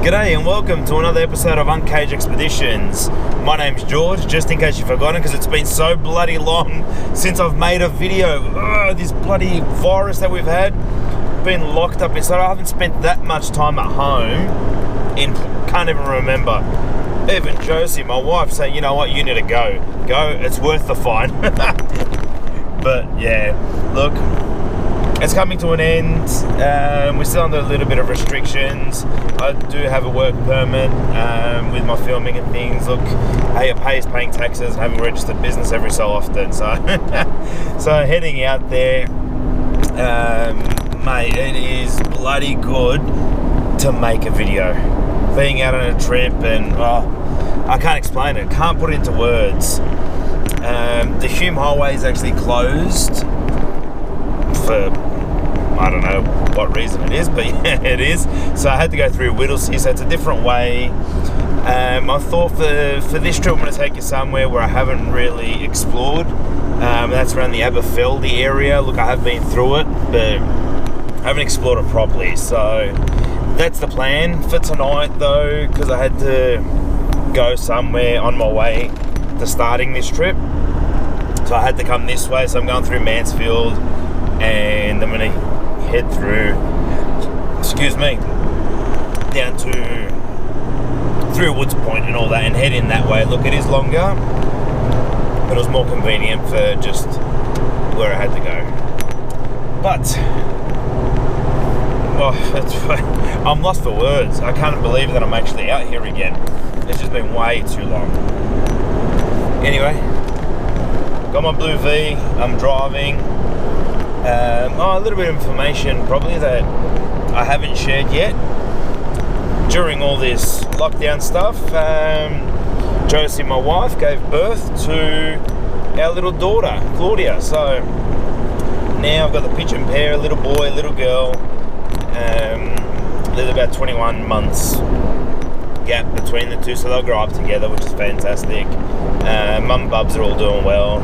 G'day and welcome to another episode of Uncaged Expeditions. My name's George, just in case you've forgotten, because it's been so bloody long since I've made a video. This bloody virus that we've had, been locked up inside. I haven't spent that much time at home can't even remember. Even Josie, my wife, saying, you know what, you need to go, it's worth the fine. But yeah, look, it's coming to an end. We're still under a little bit of restrictions. I do have a work permit with my filming and things. Look, hey, it pays paying taxes, having a registered business every so often. So, so heading out there, mate, it is bloody good to make a video. Being out on a trip and, I can't explain it. Can't put it into words. The Hume Highway is actually closed for I don't know what reason it is, but yeah, it is. So I had to go through Whittlesea, so it's a different way. I thought for this trip I'm going to take you somewhere where I haven't really explored. That's around the Aberfeldy area. Look, I have been through it, but I haven't explored it properly. So that's the plan for tonight, though, because I had to go somewhere on my way to starting this trip. So I had to come this way, so I'm going through Mansfield, and I'm going to head through, down through Woods Point and all that, and head in that way. Look, it is longer, but it was more convenient for just where I had to go. But I'm lost for words. I can't believe that I'm actually out here again. It's just been way too long. Anyway, got my blue V, I'm driving. A little bit of information probably that I haven't shared yet. During all this lockdown stuff, Josie, my wife, gave birth to our little daughter, Claudia. So now I've got the pitch and pear, little boy, little girl. There's about 21 months gap between the two, so they'll grow up together, which is fantastic. Mum and Bubs are all doing well.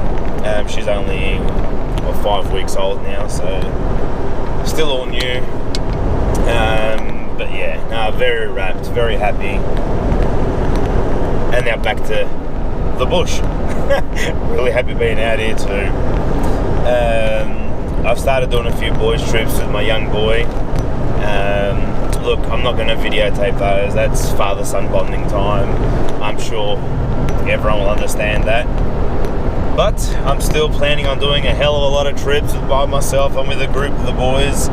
She's only 5 weeks old now, so still all new. But yeah, no, very wrapped, very happy. And now back to the bush. Really happy being out here too. I've started doing a few boys trips with my young boy. Look, I'm not going to videotape those. That's father-son bonding time. I'm sure everyone will understand that. But I'm still planning on doing a hell of a lot of trips by myself. I'm with a group of the boys,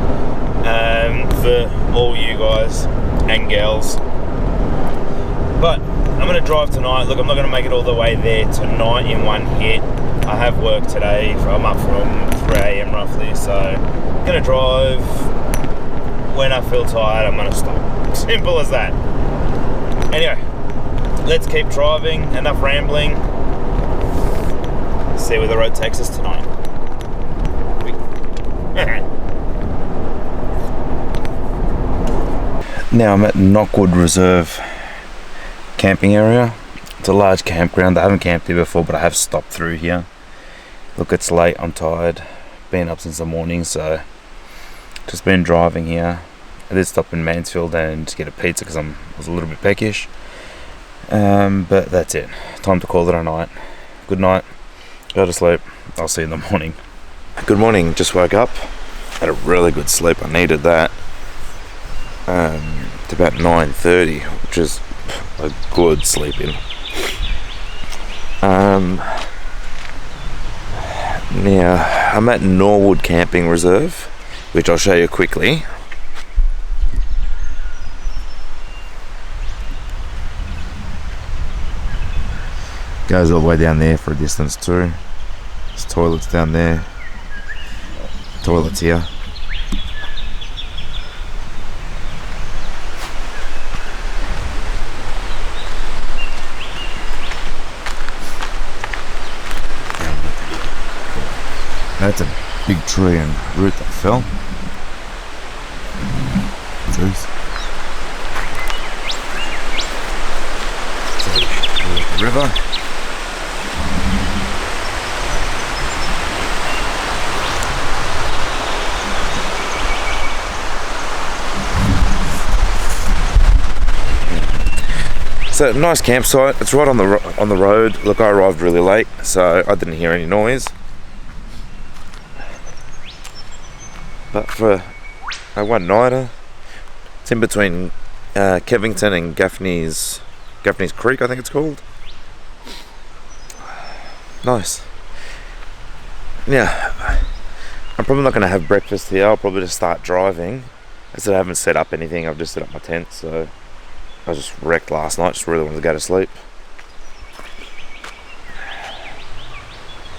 for all you guys and gals. But I'm going to drive tonight. Look, I'm not going to make it all the way there tonight in one hit. I have work today. I'm up from 3 a.m. roughly, so I'm going to drive. When I feel tired, I'm going to stop. Simple as that. Anyway, let's keep driving. Enough rambling. See where the road takes us tonight. Now I'm at Knockwood Reserve camping area. It's a large campground. I haven't camped here before, but I have stopped through here. Look, it's late. I'm tired. Been up since the morning, so just been driving here. I did stop in Mansfield and just get a pizza because I was a little bit peckish. But that's it. Time to call it a night. Good night. Go to sleep. I'll see you in the morning. Good morning. Just woke up. Had a really good sleep. I needed that. It's about 9:30, which is a good sleep-in. Now, I'm at Knockwood Camping Reserve, which I'll show you quickly. Goes all the way down there for a distance too. There's toilets down there. Toilets here. That's a big tree and root that fell. Jeez. So, the river. So nice campsite. It's right on the road. Look, I arrived really late, so I didn't hear any noise. But for a one-nighter, it's in between Kevington and Gaffney's Creek, I think it's called. Nice. Yeah, I'm probably not going to have breakfast here. I'll probably just start driving. I said I haven't set up anything. I've just set up my tent, so I was just wrecked last night. Just really wanted to go to sleep.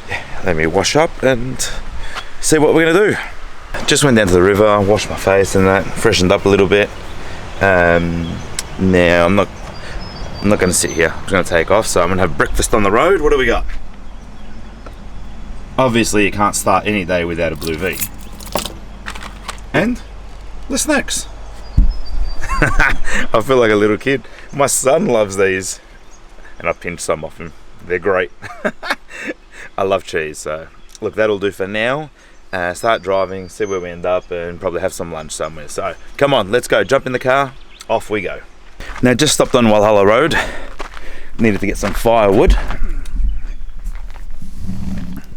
Yeah, let me wash up and see what we're going to do. Just went down to the river, washed my face and that, freshened up a little bit. Now I'm not going to sit here. I'm just going to take off. So I'm going to have breakfast on the road. What do we got? Obviously, you can't start any day without a Blue V. And the snacks. I feel like a little kid. My son loves these, and I pinched some off him. They're great. I love cheese, so look, that'll do for now. Start driving, see where we end up, and probably have some lunch somewhere. So come on, let's go. Jump in the car, off we go. Now, just stopped on Walhalla Road. Needed to get some firewood.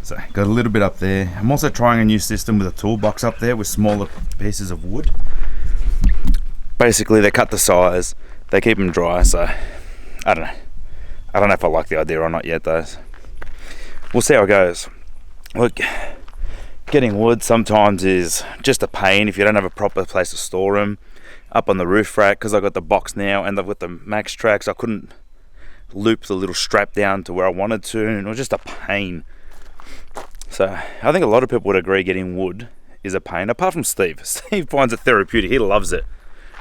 So got a little bit up there. I'm also trying a new system with a toolbox up there with smaller pieces of wood. Basically, they cut the size, they keep them dry, so I don't know. I don't know if I like the idea or not yet, though. We'll see how it goes. Look, getting wood sometimes is just a pain if you don't have a proper place to store them. Up on the roof rack, because I've got the box now and I've got the max tracks, I couldn't loop the little strap down to where I wanted to, and it was just a pain. So I think a lot of people would agree getting wood is a pain, apart from Steve. Steve finds it therapeutic. He loves it.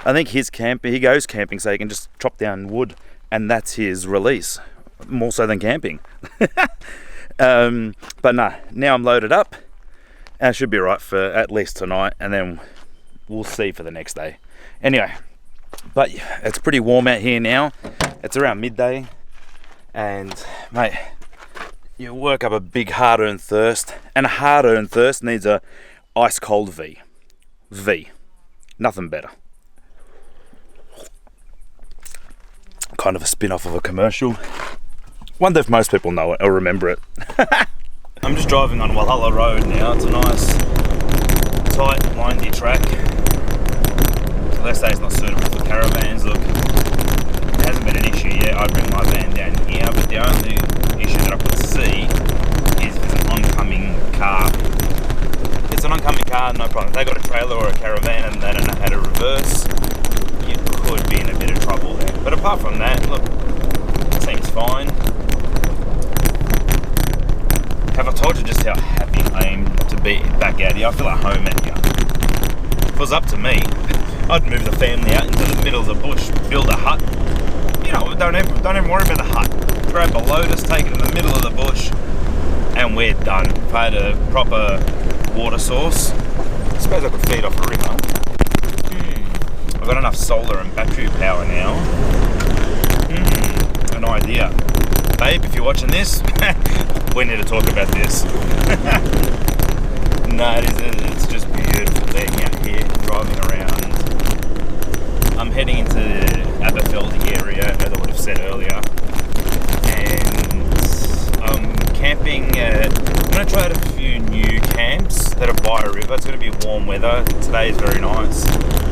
I think he goes camping so he can just chop down wood, and that's his release, more so than camping. But nah, now I'm loaded up, and I should be right for at least tonight, and then we'll see for the next day. Anyway, but it's pretty warm out here now. It's around midday, and mate, you work up a big hard-earned thirst, and a hard-earned thirst needs a ice-cold V. Nothing better. Kind of a spin-off of a commercial. Wonder if most people know it or remember it. I'm just driving on Walhalla Road now. It's a nice, tight, windy track. So let's say it's not suitable for caravans. Look, it hasn't been an issue yet. I bring my van down here, but the only issue that I could see is if it's an oncoming car. If it's an oncoming car, no problem. If they got a trailer or a caravan and they don't know how to reverse, you could be in a bit of trouble there. But apart from that, look, it seems fine. Have I told you just how happy I am to be back out here? I feel at home out here. If it was up to me, I'd move the family out into the middle of the bush, build a hut. You know, don't even worry about the hut. Grab a Lotus, take it in the middle of the bush, and we're done. If I had a proper water source, I suppose I could feed off a river. I've got enough solar and battery power now. An idea. Babe, if you're watching this, we need to talk about this. No, it's just beautiful being out here, driving around. I'm heading into Aberfeldy area, as I would have said earlier. And I'm camping I'm going to try out a few new camps that are by a river. It's going to be warm weather. Today is very nice.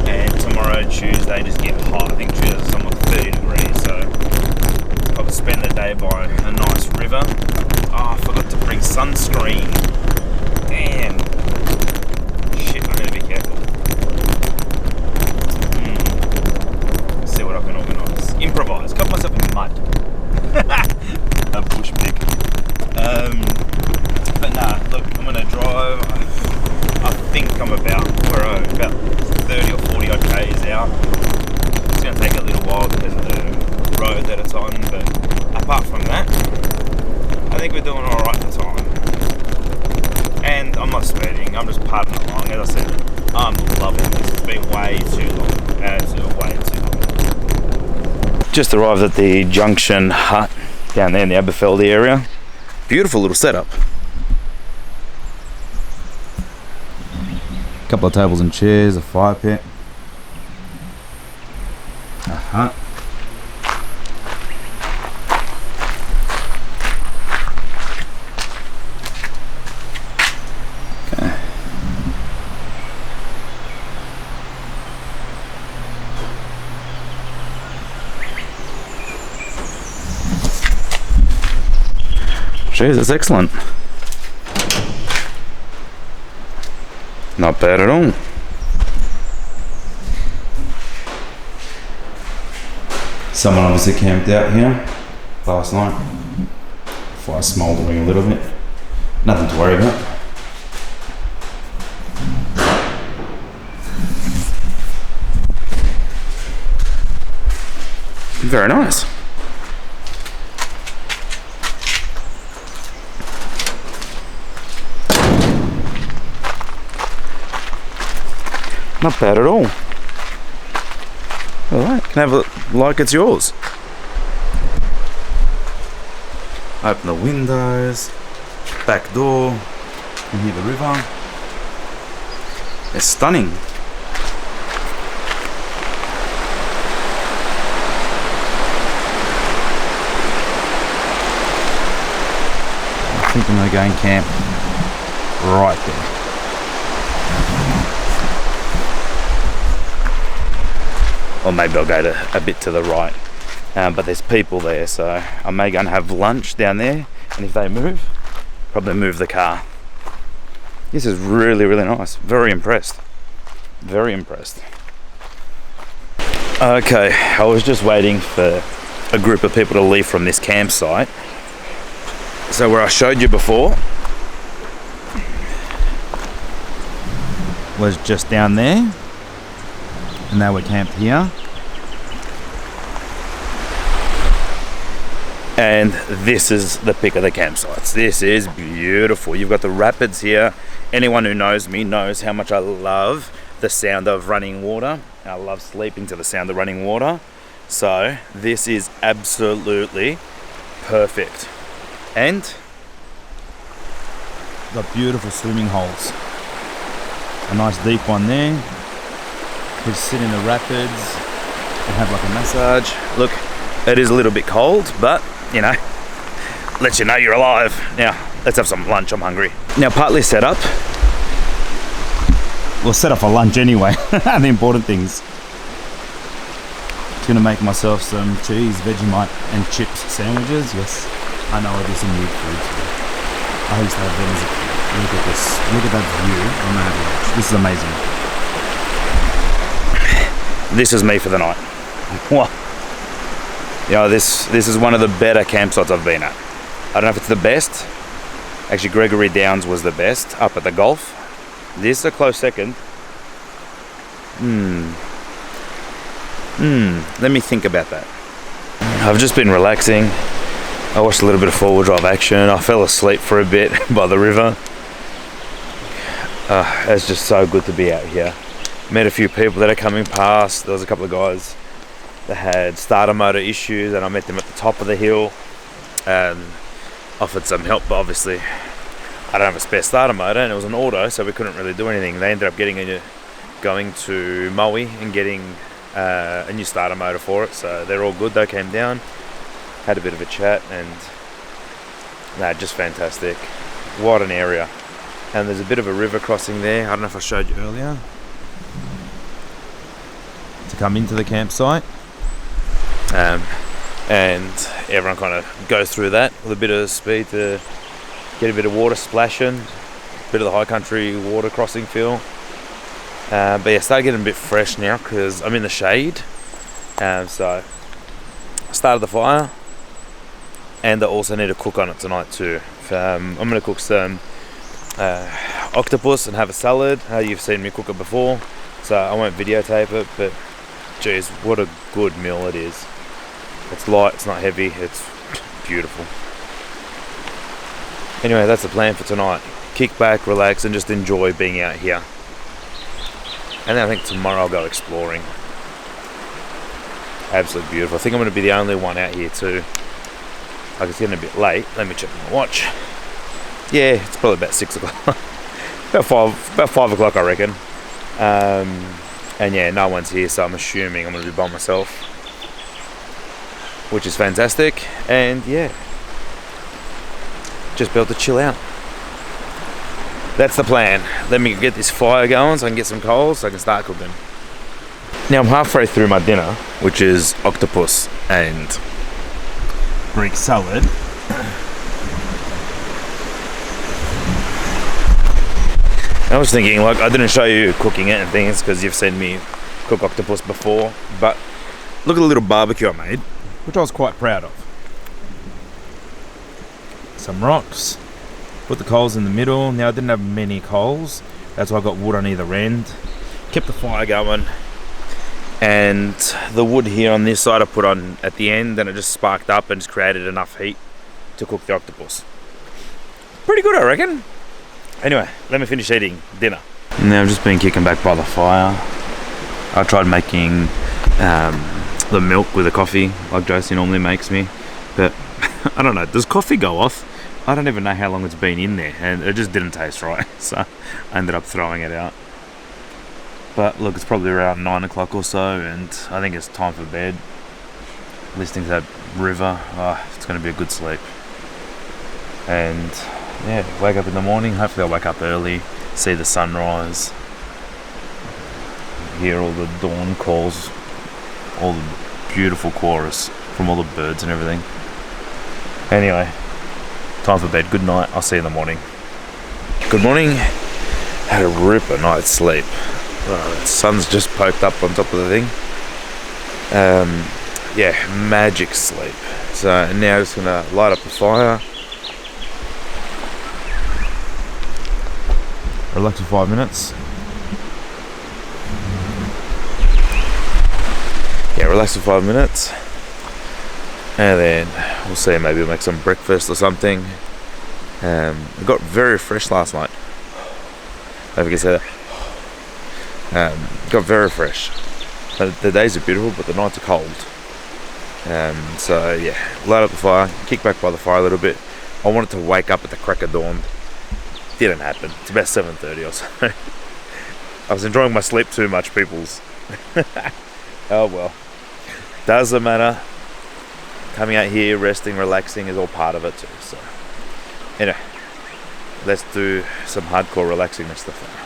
And tomorrow, Tuesday, just get hot. I think Tuesday's somewhat 30 degrees, so I could spend the day by a nice river. Oh, I forgot to bring sunscreen. Damn. Shit, I'm gonna be careful. See what I can organise. Improvise. Cut myself in mud. A bush pick. But nah, look, I'm gonna drive. I think I'm about 30 or 40 odd k's out. It's gonna take a little while because of the road that it's on, but apart from that, I think we're doing alright for time. And I'm not sweating, I'm just padding along. As I said, I'm loving this. It's been way too long. Absolutely way too long. Just arrived at the Junction hut down there in the Aberfeldy area. Beautiful little setup. Couple of tables and chairs, a fire pit, a hut. Jeez, that's excellent. Not bad at all. Someone obviously camped out here last night. Fire smouldering a little bit. Nothing to worry about. Very nice. Not bad at all. Alright, can have it like it's yours. Open the windows, back door, you hear the river. It's stunning. I think I'm going to go and camp right there. Or maybe I'll go to a bit to the right. But there's people there, so I may go and have lunch down there, and if they move, probably move the car. This is really, really nice. Very impressed. Very impressed. Okay, I was just waiting for a group of people to leave from this campsite. So where I showed you before was just down there, and now we're camped here. And this is the pick of the campsites. This is beautiful. You've got the rapids here. Anyone who knows me knows how much I love the sound of running water. I love sleeping to the sound of running water. So this is absolutely perfect. And got beautiful swimming holes. A nice deep one there. Just sit in the rapids and have like a massage. Look, it is a little bit cold, but you know, lets you know you're alive. Now, let's have some lunch, I'm hungry. Now, partly set up. We'll set up for lunch anyway, the important things. Just gonna make myself some cheese, Vegemite and chips sandwiches. Yes, I know it is some weird food today. I used to have them as a kid. Look at this, look at that view. I'm gonna have lunch. This is amazing. This is me for the night. What? You know, this is one of the better campsites I've been at. I don't know if it's the best. Actually, Gregory Downs was the best up at the golf. This is a close second. Let me think about that. I've just been relaxing. I watched a little bit of four-wheel drive action. I fell asleep for a bit by the river. It's just so good to be out here. Met a few people that are coming past. There was a couple of guys that had starter motor issues, and I met them at the top of the hill and offered some help, but obviously I don't have a spare starter motor and it was an auto, so we couldn't really do anything. They ended up going to Moe and getting a new starter motor for it, so they're all good. They came down, had a bit of a chat, and just fantastic. What an area. And there's a bit of a river crossing there. I don't know if I showed you earlier, to come into the campsite. And everyone kind of goes through that with a bit of speed to get a bit of water splashing, a bit of the high country water crossing feel. But yeah, started getting a bit fresh now because I'm in the shade. So I started the fire, and I also need to cook on it tonight too. I'm going to cook some octopus and have a salad. You've seen me cook it before, so I won't videotape it, but geez, what a good meal it is. It's light, it's not heavy, it's beautiful. Anyway, that's the plan for tonight. Kick back, relax, and just enjoy being out here. And then I think tomorrow I'll go exploring. Absolutely beautiful. I think I'm going to be the only one out here too. Like, it's getting a bit late. Let me check my watch. Yeah, it's probably about 6 o'clock. about 5 o'clock, I reckon. And yeah, no one's here, so I'm assuming I'm going to be by myself, which is fantastic. And yeah, just be able to chill out. That's the plan. Let me get this fire going so I can get some coals so I can start cooking. Now I'm halfway through my dinner, which is octopus and Greek salad. I was thinking, like, I didn't show you cooking it and things because you've seen me cook octopus before, but look at the little barbecue I made, which I was quite proud of. Some rocks, put the coals in the middle. Now I didn't have many coals, that's why I got wood on either end. Kept the fire going, and the wood here on this side I put on at the end, and it just sparked up and just created enough heat to cook the octopus. Pretty good, I reckon. Anyway, let me finish eating dinner. Now I've just been kicking back by the fire. I tried making the milk with the coffee like Josie normally makes me, but I don't know, does coffee go off? I don't even know how long it's been in there, and it just didn't taste right, so I ended up throwing it out. But look, it's probably around 9 o'clock or so, and I think it's time for bed. Listening to that river, it's going to be a good sleep. And yeah, wake up in the morning. Hopefully I'll wake up early, see the sunrise, hear all the dawn calls, all the beautiful chorus from all the birds and everything. Anyway, time for bed. Good night. I'll see you in the morning. Good morning. Had a ripper night's sleep. The sun's just poked up on top of the thing. Yeah, magic sleep. So now I'm just gonna light up the fire. Relax for 5 minutes. Yeah, relax for 5 minutes. And then we'll see, maybe we'll make some breakfast or something. It got very fresh last night. I can say that. Got very fresh. The days are beautiful, but the nights are cold. So yeah, light up the fire, kick back by the fire a little bit. I wanted to wake up at the crack of dawn. Didn't happen. It's about 7:30 or so. I was enjoying my sleep too much, peoples. Oh well. Doesn't matter. Coming out here, resting, relaxing is all part of it too. So anyway, let's do some hardcore relaxing next to the fire.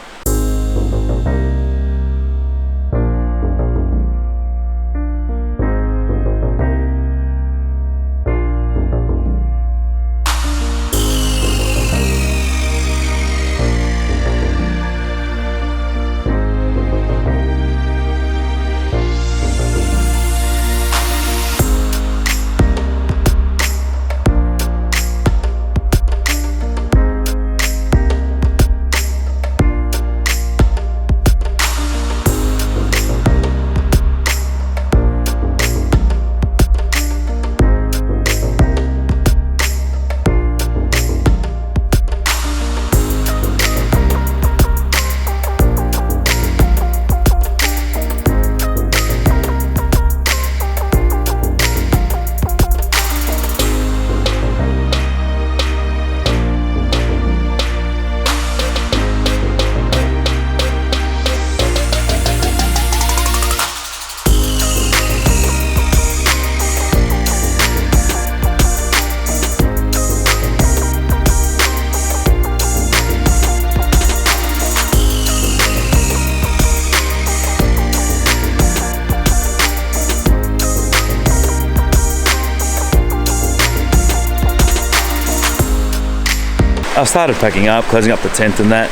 I started packing up, closing up the tent and that.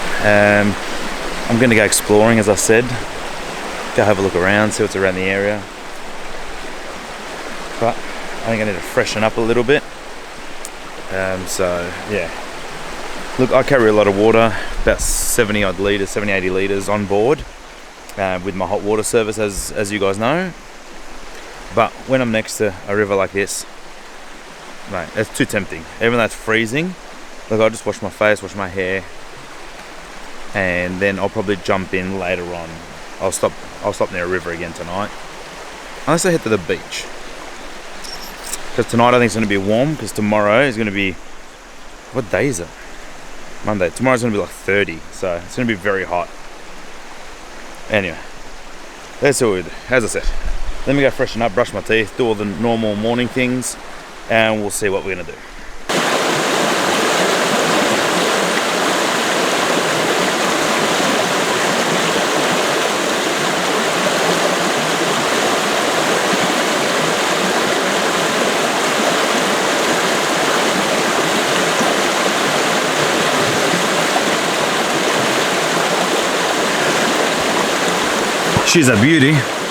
I'm going to go exploring, as I said. Go have a look around, see what's around the area. But I think I need to freshen up a little bit. So yeah. Look, I carry a lot of water, about 70 odd litres, 70, 80 litres on board with my hot water service, as you guys know. But when I'm next to a river like this, mate, it's too tempting. Even though it's freezing, look, I'll just wash my face, wash my hair, and then I'll probably jump in later on. I'll stop near a river again tonight, unless I head to the beach. Because tonight I think it's going to be warm, because tomorrow is going to be, what day is it? Monday. Tomorrow's going to be like 30, so it's going to be very hot. Anyway, that's all we do. As I said, let me go freshen up, brush my teeth, do all the normal morning things, and we'll see what we're going to do. She's a beauty.